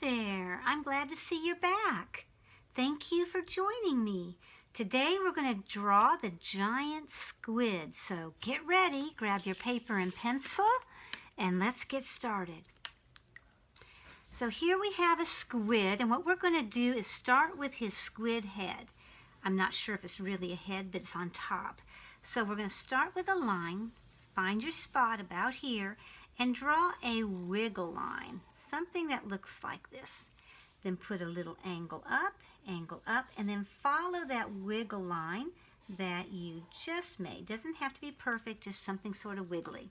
there. I'm glad to see you're back. Thank you for joining me. Today we're going to draw the giant squid. So get ready, grab your paper and pencil, and let's get started. So here we have a squid, and what we're going to do is start with his squid head. I'm not sure if it's really a head, but it's on top. So we're going to start with a line. Find your spot about here and draw a wiggle line, something that looks like this. Then put a little angle up, and then follow that wiggle line that you just made. Doesn't have to be perfect, just something sort of wiggly.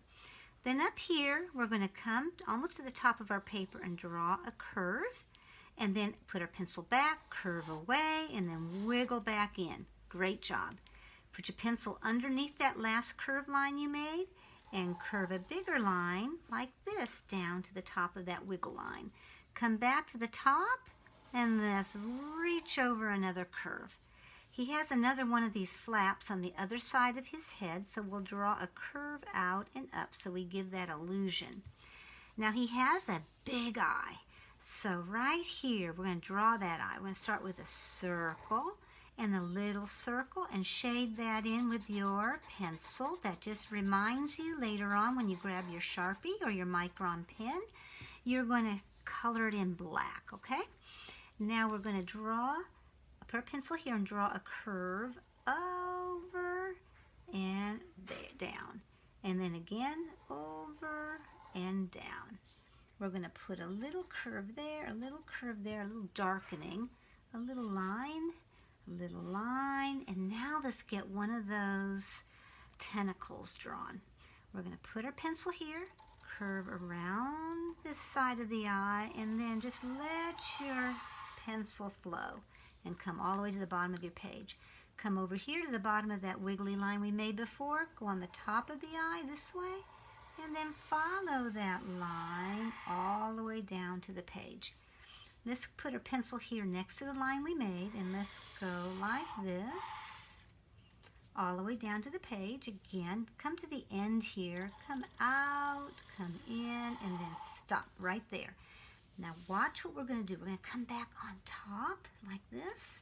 Then up here, we're going to come almost to the top of our paper and draw a curve, and then put our pencil back, curve away, and then wiggle back in. Great job. Put your pencil underneath that last curved line you made and curve a bigger line like this down to the top of that wiggle line. Come back to the top and let's reach over another curve. He has another one of these flaps on the other side of his head, so we'll draw a curve out and up so we give that illusion. Now he has a big eye. So right here, we're going to draw that eye. We're going to start with a circle and a little circle and shade that in with your pencil. That just reminds you later on when you grab your Sharpie or your Micron pen, you're going to color it in black, okay? Now we're going to put our pencil here and draw a curve over and down. And then again, over and down. We're going to put a little curve there, a little curve there, a little darkening, a little line, and now let's get one of those tentacles drawn. We're going to put our pencil here, curve around this side of the eye, and then just let your pencil flow and come all the way to the bottom of your page. Come over here to the bottom of that wiggly line we made before, go on the top of the eye this way, and then follow that line all the way down to the page. Let's put our pencil here next to the line we made, and let's go like this all the way down to the page. Again, come to the end here, come out, come in, and then stop right there. Now watch what we're going to do. We're going to come back on top like this,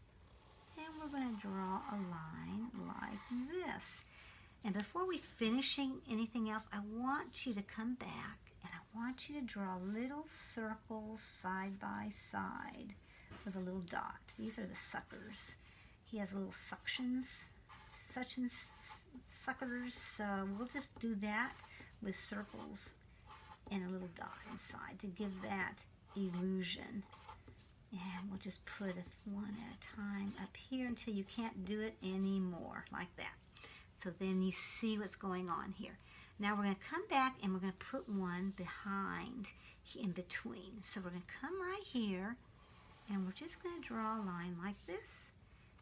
and we're going to draw a line like this. And before we finishing anything else, I want you to come back and I want you to draw little circles side by side with a little dot. These are the suckers. He has little suckers, so we'll just do that with circles and a little dot inside to give that illusion. And we'll just put one at a time up here until you can't do it anymore, like that. So then you see what's going on here. Now we're going to come back and we're going to put one behind, in between. So we're going to come right here and we're just going to draw a line like this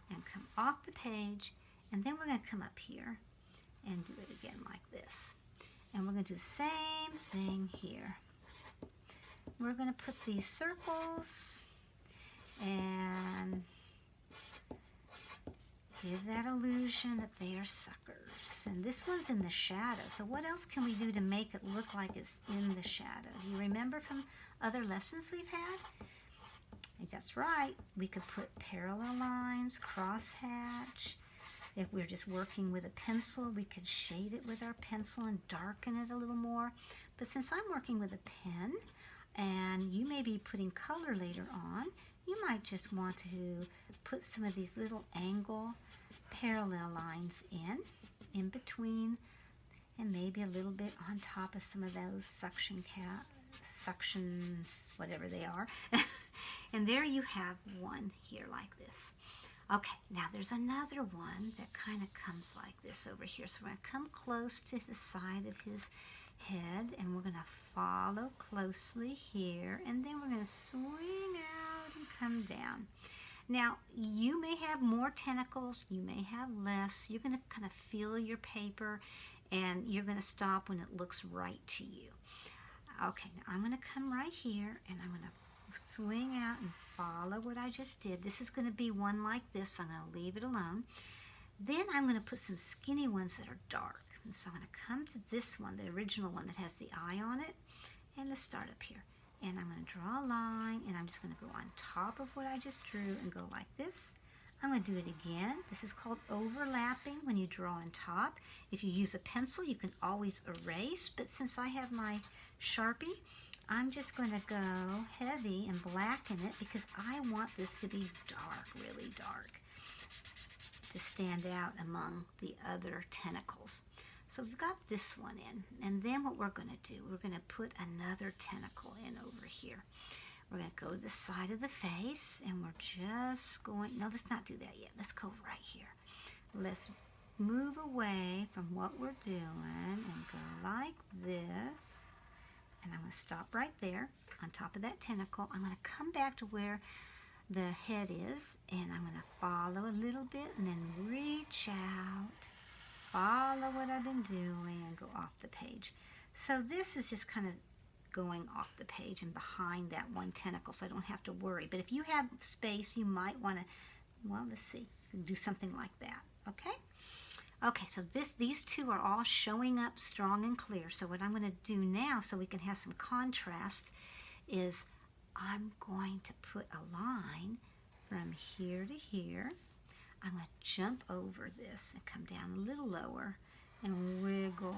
and come off the page, and then we're going to come up here and do it again like this. And we're going to do the same thing here. We're going to put these circles and give that illusion that they are suckers. And this one's in the shadow. So what else can we do to make it look like it's in the shadow? Do you remember from other lessons we've had? I think that's right. We could put parallel lines, crosshatch. If we're just working with a pencil, we could shade it with our pencil and darken it a little more. But since I'm working with a pen, and you may be putting color later on, you might just want to put some of these little angle parallel lines in between, and maybe a little bit on top of some of those suctions, whatever they are. And there you have one here like this. Okay, now there's another one that kind of comes like this over here. So we're going to come close to the side of his head, and we're going to follow closely here, and then we're going to swing out and come down. Now, you may have more tentacles, you may have less. You're going to kind of feel your paper, and you're going to stop when it looks right to you. Okay, now I'm going to come right here, and I'm going to swing out and follow what I just did. This is going to be one like this, so I'm going to leave it alone. Then I'm going to put some skinny ones that are dark. And so I'm going to come to this one, the original one that has the eye on it, and let's start up here. And I'm going to draw a line, and I'm just going to go on top of what I just drew and go like this. I'm going to do it again. This is called overlapping when you draw on top. If you use a pencil, you can always erase, but since I have my Sharpie, I'm just going to go heavy and blacken it because I want this to be dark, really dark, to stand out among the other tentacles. So we've got this one in, and then what we're going to do, we're going to put another tentacle in over here. We're going to go to the side of the face, and we're just going, no, let's not do that yet. Let's go right here. Let's move away from what we're doing and go like this. And I'm going to stop right there on top of that tentacle. I'm going to come back to where the head is, and I'm going to follow a little bit and then reach out. Follow what I've been doing and go off the page. So this is just kind of going off the page and behind that one tentacle, so I don't have to worry. But if you have space, you might want to, well, let's see, do something like that, okay? Okay, so these two are all showing up strong and clear. So what I'm going to do now, so we can have some contrast, is I'm going to put a line from here to here. I'm going to jump over this and come down a little lower and wiggle,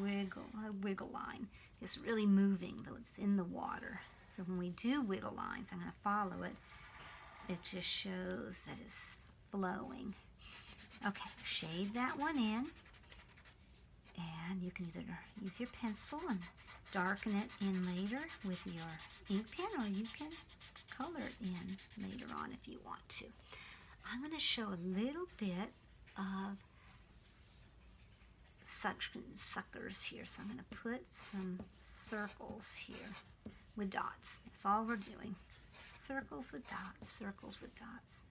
wiggle, a wiggle line. It's really moving, though it's in the water. So when we do wiggle lines, I'm going to follow it. It just shows that it's flowing. Okay, shade that one in. And you can either use your pencil and darken it in later with your ink pen, or you can color it in later on if you want to. I'm going to show a little bit of suckers here. So I'm going to put some circles here with dots. That's all we're doing. Circles with dots, circles with dots.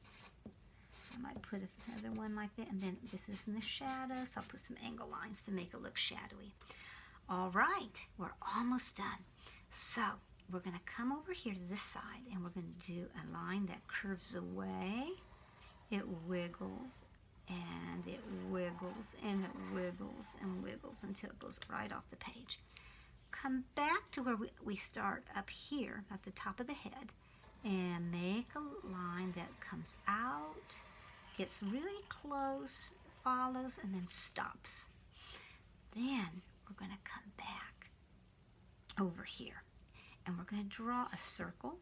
I might put another one like that, and then this is in the shadow, so I'll put some angle lines to make it look shadowy. All right, we're almost done. So we're going to come over here to this side, and we're going to do a line that curves away. It wiggles, and it wiggles, and it wiggles, and wiggles until it goes right off the page. Come back to where we start up here at the top of the head, and make a line that comes out, gets really close, follows, and then stops. Then we're going to come back over here, and we're going to draw a circle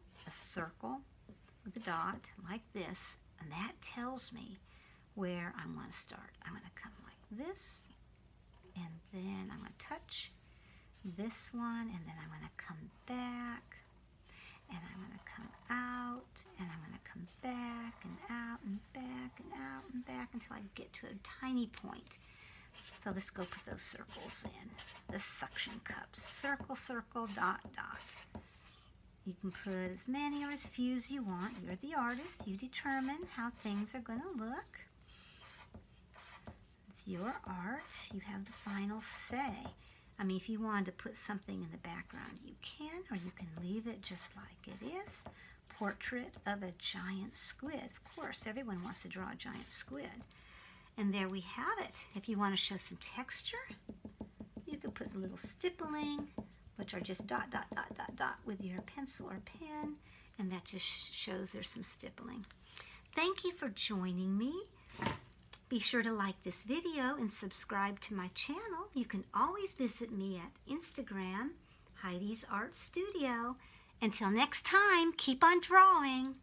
with a dot like this, and that tells me where I want to start. I'm going to come like this, and then I'm going to touch this one, and then I'm going to come back, and I'm going to come out, and I'm going to come back and out and back and out and back until I get to a tiny point. So let's go put those circles in. The suction cups. Circle, circle, dot, dot. You can put as many or as few as you want. You're the artist. You determine how things are going to look. It's your art. You have the final say. I mean, if you wanted to put something in the background, you can, or you can leave it just like it is. Portrait of a giant squid. Of course, everyone wants to draw a giant squid. And there we have it. If you want to show some texture, you could put a little stippling, which are just dot, dot, dot, dot, dot with your pencil or pen, and that just shows there's some stippling. Thank you for joining me. Be sure to like this video and subscribe to my channel. You can always visit me at Instagram, Heidi's Art Studio. Until next time, keep on drawing.